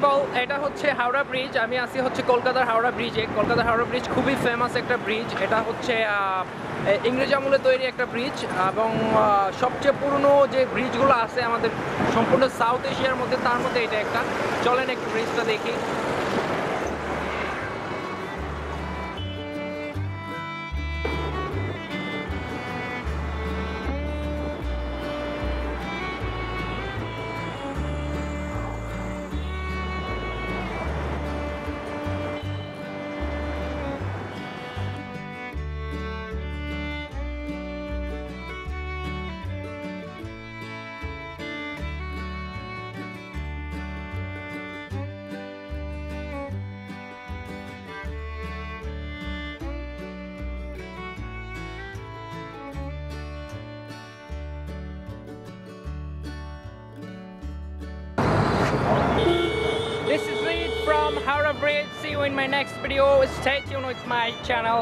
People, এটা হচ্ছে Howrah bridge. আমি আছি হচ্ছে কলকাতার হাওড়া ব্রিজে। কলকাতার হাওড়া ব্রিজ খুবই ফেমাস একটা ব্রিজ। এটা হচ্ছে ইংরেজ আমলে তৈরি একটা ব্রিজ এবং সবচেয়ে পুরনো যে ব্রিজগুলো আছে আমাদের সম্পূর্ণ সাউথ এশিয়ার মধ্যে, তার মধ্যে এটা একটা। চলেন একটু ব্রিজটা দেখি। This is it from Howrah Bridge. See you in my next video. Stay tuned with my channel.